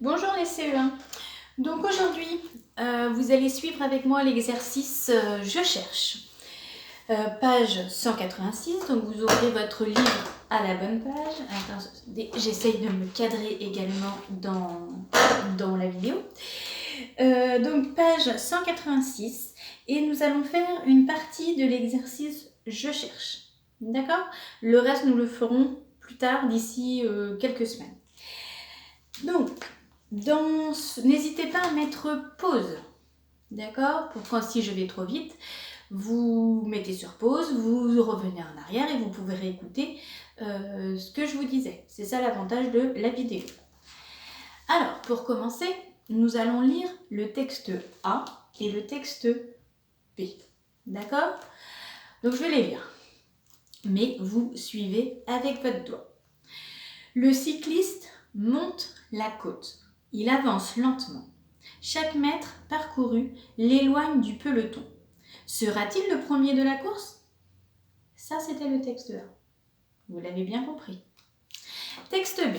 Bonjour les CE1. Donc aujourd'hui, vous allez suivre avec moi l'exercice Je cherche. Page 186, donc vous ouvrez votre livre à la bonne page. J'essaye de me cadrer également dans la vidéo. Donc page 186 et nous allons faire une partie de l'exercice Je cherche. D'accord? Le reste nous le ferons plus tard d'ici quelques semaines. Donc, n'hésitez pas à mettre pause, d'accord? Pour quand si je vais trop vite, vous mettez sur pause, vous revenez en arrière et vous pouvez réécouter ce que je vous disais. C'est ça l'avantage de la vidéo. Alors, pour commencer, nous allons lire le texte A et le texte B, d'accord? Donc, je vais les lire, mais vous suivez avec votre doigt. Le cycliste monte la côte. Il avance lentement. Chaque mètre parcouru l'éloigne du peloton. Sera-t-il le premier de la course? Ça, c'était le texte A. Vous l'avez bien compris. Texte B.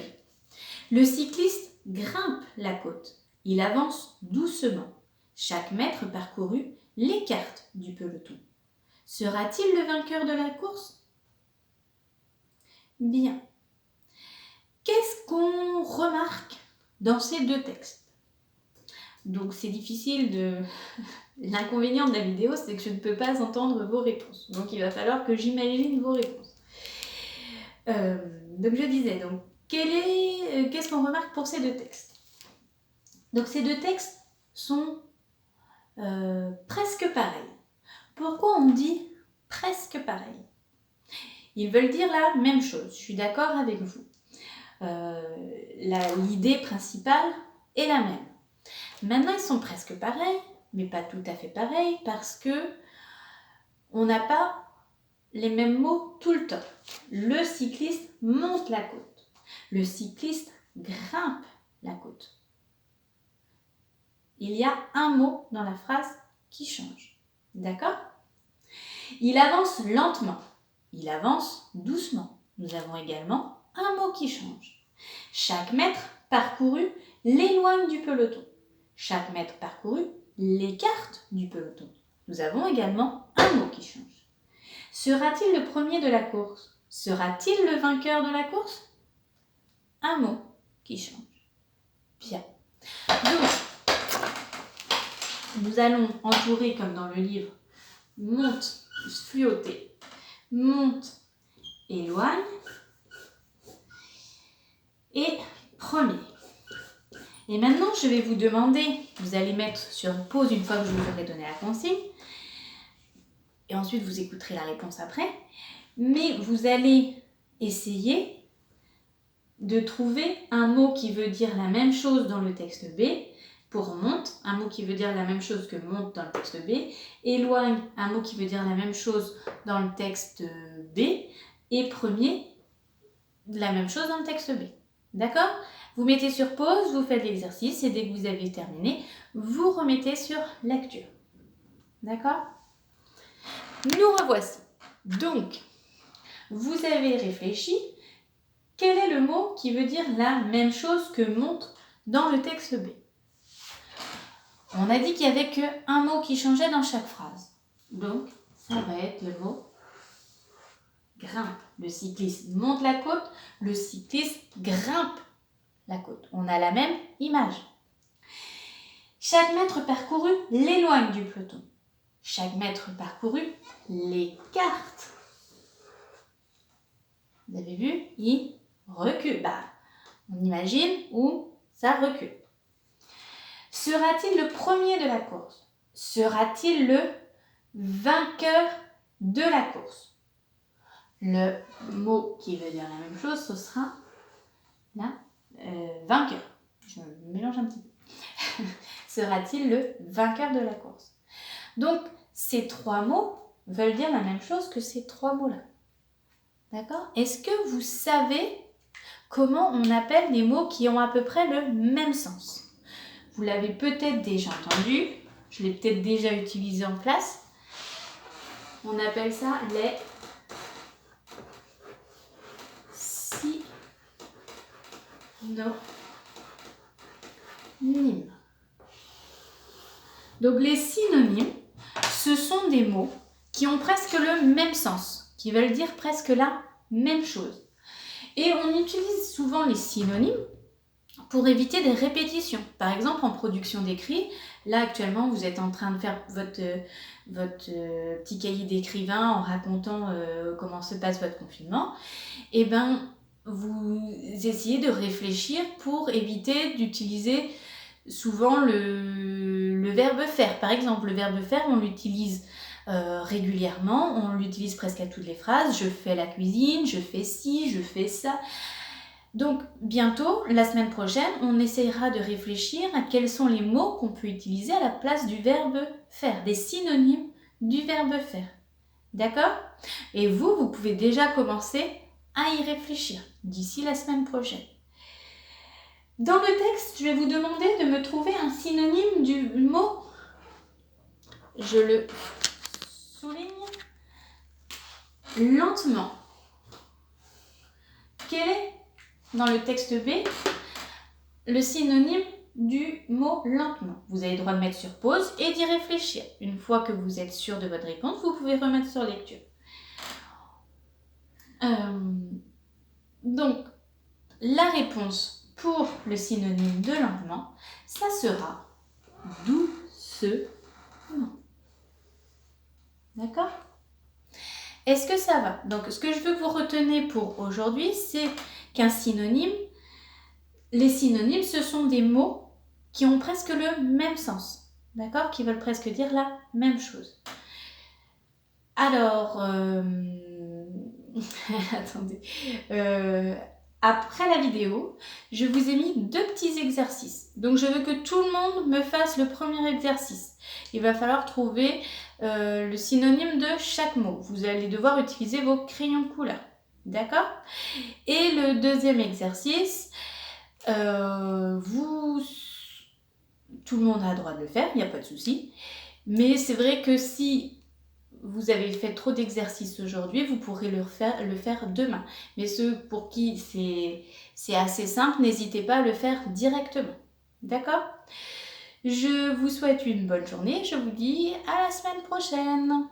Le cycliste grimpe la côte. Il avance doucement. Chaque mètre parcouru l'écarte du peloton. Sera-t-il le vainqueur de la course? Bien. Qu'est-ce qu'on remarque dans ces deux textes? Donc c'est difficile de... L'inconvénient de la vidéo, c'est que je ne peux pas entendre vos réponses. Donc il va falloir que j'imagine vos réponses. Donc je disais, donc, qu'est-ce qu'on remarque pour ces deux textes? Donc ces deux textes sont presque pareils. Pourquoi on dit presque pareil? Ils veulent dire la même chose, je suis d'accord avec vous. L'idée principale est la même. Maintenant, ils sont presque pareils, mais pas tout à fait pareils, parce que on n'a pas les mêmes mots tout le temps. Le cycliste monte la côte. Le cycliste grimpe la côte. Il y a un mot dans la phrase qui change. D'accord? Il avance lentement. Il avance doucement. Nous avons également un mot qui change. Chaque mètre parcouru l'éloigne du peloton. Chaque mètre parcouru l'écarte du peloton. Nous avons également un mot qui change. Sera-t-il le premier de la course? Sera-t-il le vainqueur de la course? Un mot qui change. Bien. Donc, nous allons entourer, comme dans le livre, monte, fluoter, monte, éloigne, et premier. Et maintenant, je vais vous demander, vous allez mettre sur pause une fois que je vous aurai donné la consigne, et ensuite vous écouterez la réponse après, mais vous allez essayer de trouver un mot qui veut dire la même chose dans le texte B, pour monte, un mot qui veut dire la même chose que monte dans le texte B, éloigne, un mot qui veut dire la même chose dans le texte B, et premier, la même chose dans le texte B. D'accord? Vous mettez sur pause, vous faites l'exercice, et dès que vous avez terminé, vous remettez sur lecture. D'accord? Nous revoici. Donc, vous avez réfléchi, quel est le mot qui veut dire la même chose que monte dans le texte B? On a dit qu'il n'y avait qu'un mot qui changeait dans chaque phrase. Donc, ça va être le mot grimpe. Le cycliste monte la côte, le cycliste grimpe la côte. On a la même image. Chaque mètre parcouru l'éloigne du peloton. Chaque mètre parcouru l'écarte. Vous avez vu? Il recule. On imagine où ça recule. Sera-t-il le premier de la course? Sera-t-il le vainqueur de la course? Le mot qui veut dire la même chose, ce sera la vainqueur. Je mélange un petit peu. Sera-t-il le vainqueur de la course? Donc, ces trois mots veulent dire la même chose que ces trois mots-là. D'accord? Est-ce que vous savez comment on appelle des mots qui ont à peu près le même sens? Vous l'avez peut-être déjà entendu, je l'ai peut-être déjà utilisé en classe. On appelle ça les synonymes. Donc les synonymes, ce sont des mots qui ont presque le même sens, qui veulent dire presque la même chose. Et on utilise souvent les synonymes pour éviter des répétitions. Par exemple, en production d'écrit, là actuellement vous êtes en train de faire votre petit cahier d'écrivain en racontant comment se passe votre confinement. Et ben, vous essayez de réfléchir pour éviter d'utiliser souvent le verbe faire. Par exemple, le verbe faire, on l'utilise régulièrement, on l'utilise presque à toutes les phrases. Je fais la cuisine, je fais ci, je fais ça. Donc bientôt, la semaine prochaine, on essaiera de réfléchir à quels sont les mots qu'on peut utiliser à la place du verbe faire, des synonymes du verbe faire. D'accord ? Et vous pouvez déjà commencer à y réfléchir d'ici la semaine prochaine. Dans le texte, je vais vous demander de me trouver un synonyme du mot, je le souligne, lentement. Quel est, dans le texte B, le synonyme du mot lentement? Vous avez le droit de mettre sur pause et d'y réfléchir. Une fois que vous êtes sûr de votre réponse, vous pouvez remettre sur lecture. Donc, la réponse pour le synonyme de lentement, ça sera doucement. D'accord ? Est-ce que ça va? Donc, ce que je veux que vous reteniez pour aujourd'hui, c'est qu'un synonyme, les synonymes, ce sont des mots qui ont presque le même sens, d'accord? Qui veulent presque dire la même chose. Alors, attendez, après la vidéo, je vous ai mis 2 petits exercices. Donc, je veux que tout le monde me fasse le premier exercice. Il va falloir trouver le synonyme de chaque mot. Vous allez devoir utiliser vos crayons de couleur. D'accord? Et le deuxième exercice, tout le monde a le droit de le faire, il n'y a pas de souci. Mais c'est vrai que si vous avez fait trop d'exercices aujourd'hui, vous pourrez le faire demain. Mais ceux pour qui c'est assez simple, n'hésitez pas à le faire directement. D'accord ? Je vous souhaite une bonne journée. Je vous dis à la semaine prochaine.